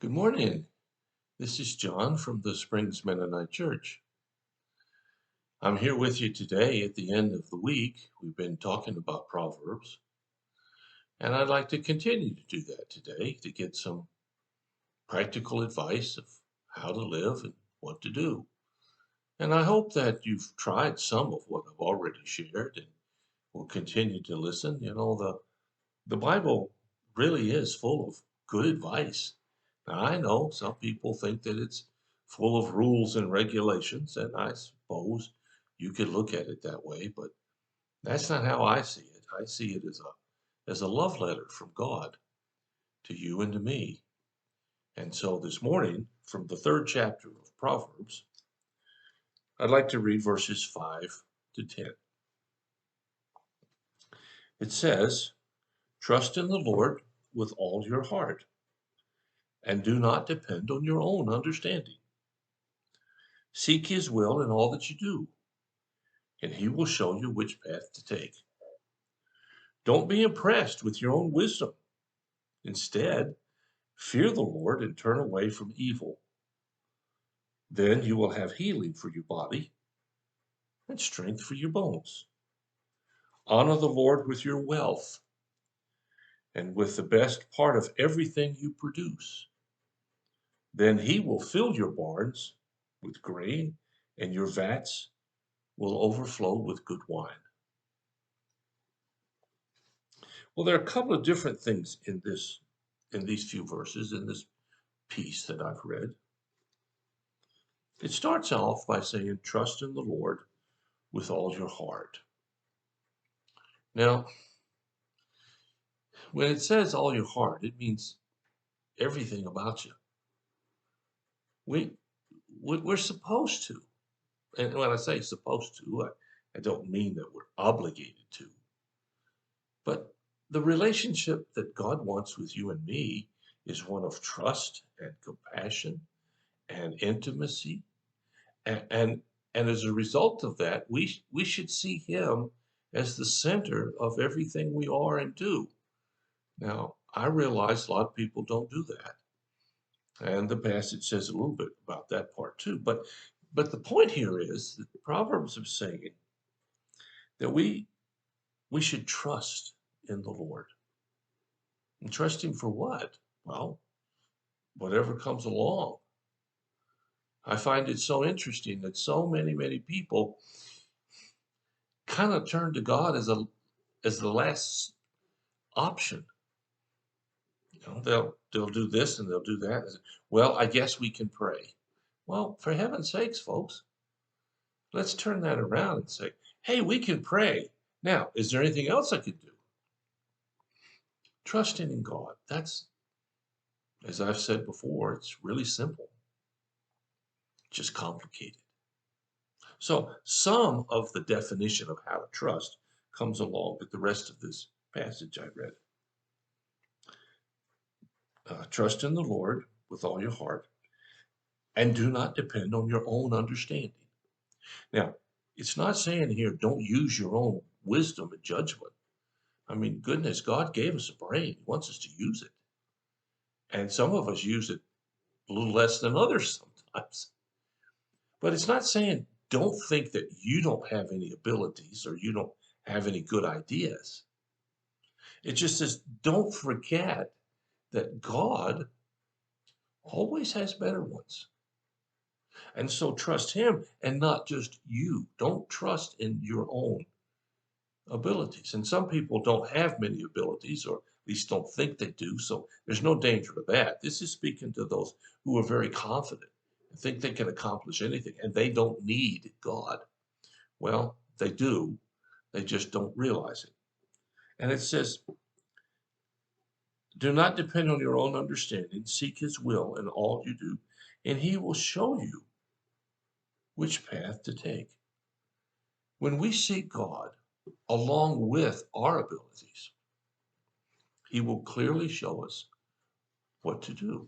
Good morning. This is John from the Springs Mennonite Church. I'm here with you today at the end of the week. We've been talking about Proverbs, and I'd like to continue to do that today to get some practical advice of how to live and what to do. And I hope that you've tried some of what I've already shared and will continue to listen. The Bible really is full of good advice. Now, I know some people think that it's full of rules and regulations, and I suppose you could look at it that way, but that's not how I see it. I see it as a love letter from God to you and to me. And so this morning, from the third chapter of Proverbs, I'd like to read verses 5 to 10. It says, "Trust in the Lord with all your heart, and do not depend on your own understanding. Seek his will in all that you do, and he will show you which path to take. Don't be impressed with your own wisdom. Instead, fear the Lord and turn away from evil. Then you will have healing for your body and strength for your bones. Honor the Lord with your wealth and with the best part of everything you produce. Then he will fill your barns with grain, and your vats will overflow with good wine." Well, there are a couple of different things in these few verses, in this piece that I've read. It starts off by saying, "Trust in the Lord with all your heart." Now, when it says all your heart, it means everything about you. We, we're supposed to. And when I say supposed to, I don't mean that we're obligated to. But the relationship that God wants with you and me is one of trust and compassion and intimacy. And, and, and as a result of that, we should see him as the center of everything we are and do. Now, I realize a lot of people don't do that. And the passage says a little bit about that part too. But the point here is that the Proverbs are saying that we should trust in the Lord. And trust him for what? Well, whatever comes along. I find it so interesting that so many people kind of turn to God as the last option. They'll do this and they'll do that. Well, I guess we can pray. Well, for heaven's sakes, folks, let's turn that around and say, hey, we can pray. Now, is there anything else I could do? Trusting in God. That's, as I've said before, it's really simple, just complicated. So some of the definition of how to trust comes along with the rest of this passage I read. Trust in the Lord with all your heart and do not depend on your own understanding. Now, it's not saying here don't use your own wisdom and judgment. I mean, goodness, God gave us a brain. He wants us to use it. And some of us use it a little less than others sometimes. But it's not saying don't think that you don't have any abilities or you don't have any good ideas. It just says don't forget that God always has better ones. And so trust him and not just you. Don't trust in your own abilities. And some people don't have many abilities, or at least don't think they do. So there's no danger of that. This is speaking to those who are very confident and think they can accomplish anything and they don't need God. Well, they do. They just don't realize it. And it says, do not depend on your own understanding. Seek his will in all you do, and he will show you which path to take. When we seek God along with our abilities, he will clearly show us what to do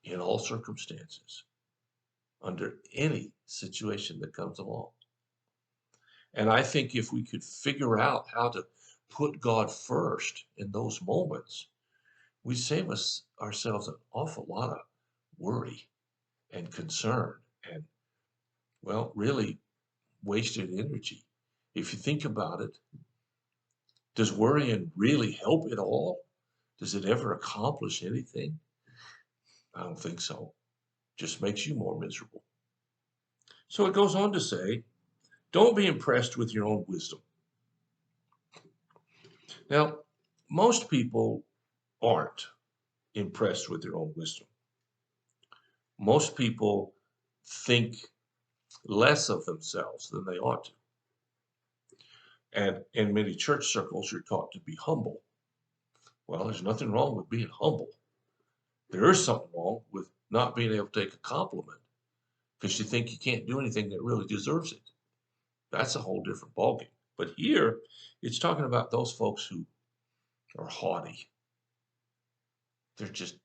in all circumstances, under any situation that comes along. And I think if we could figure out how to put God first in those moments, we save ourselves an awful lot of worry and concern and, well, really wasted energy. If you think about it, does worrying really help at all? Does it ever accomplish anything? I don't think so. Just makes you more miserable. So it goes on to say, don't be impressed with your own wisdom. Now, most people aren't impressed with their own wisdom. Most people think less of themselves than they ought to. And in many church circles, you're taught to be humble. Well, there's nothing wrong with being humble. There is something wrong with not being able to take a compliment because you think you can't do anything that really deserves it. That's a whole different ballgame. But here, it's talking about those folks who are haughty. They're just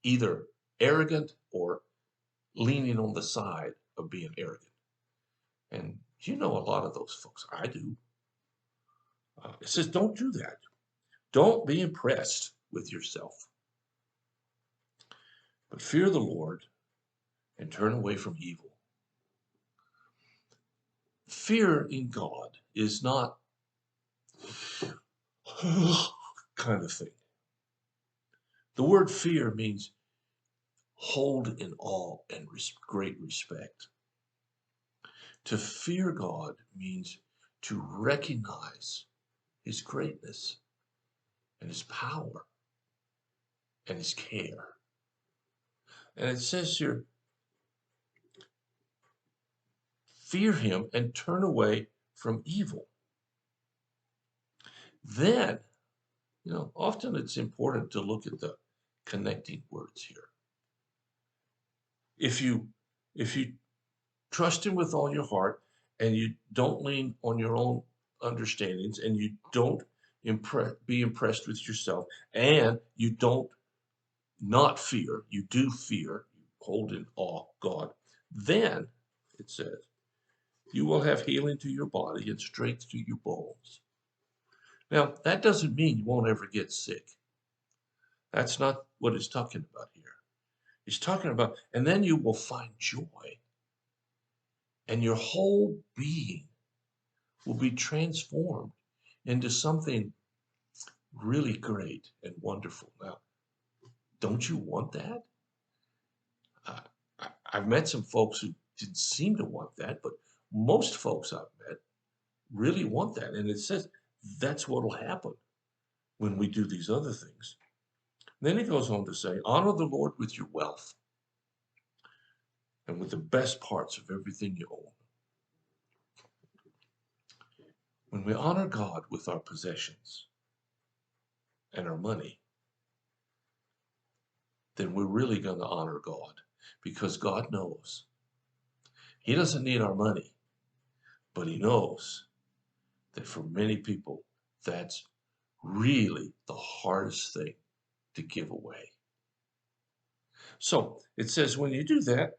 either arrogant or leaning on the side of being arrogant. And you know a lot of those folks. I do. It says, don't do that. Don't be impressed with yourself, but fear the Lord and turn away from evil. Fear in God is not kind of thing. The word fear means hold in awe and great respect. To fear God means to recognize his greatness and his power and his care. And it says here, fear him and turn away from evil. Then, often it's important to look at the connecting words here. If you trust him with all your heart and you don't lean on your own understandings and you don't be impressed with yourself and you don't not fear, you do fear, you hold in awe God, then it says, you will have healing to your body and strength to your bones. Now, that doesn't mean you won't ever get sick. That's not what it's talking about here. It's talking about, and then you will find joy, and your whole being will be transformed into something really great and wonderful. Now, don't you want that? I've met some folks who didn't seem to want that, but most folks I've met really want that. And it says that's what will happen when we do these other things. Then he goes on to say, honor the Lord with your wealth and with the best parts of everything you own. When we honor God with our possessions and our money, then we're really going to honor God because God knows. He doesn't need our money, but he knows that for many people, that's really the hardest thing to give away. So it says when you do that,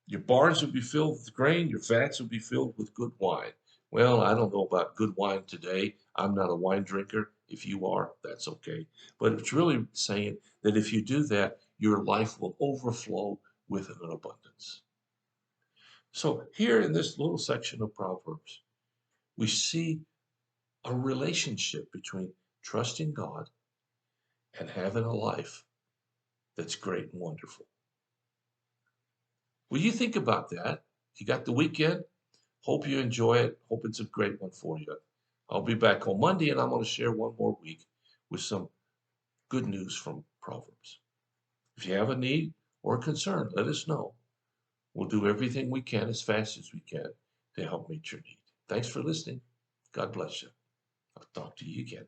your barns will be filled with grain, your vats will be filled with good wine. Well, I don't know about good wine today. I'm not a wine drinker. If you are, that's okay. But it's really saying that if you do that, your life will overflow with an abundance. So here in this little section of Proverbs, we see a relationship between trusting God and having a life that's great and wonderful. Will you think about that? You got the weekend. Hope you enjoy it. Hope it's a great one for you. I'll be back on Monday and I'm going to share one more week with some good news from Proverbs. If you have a need or a concern, let us know. We'll do everything we can as fast as we can to help meet your need. Thanks for listening. God bless you. I'll talk to you again.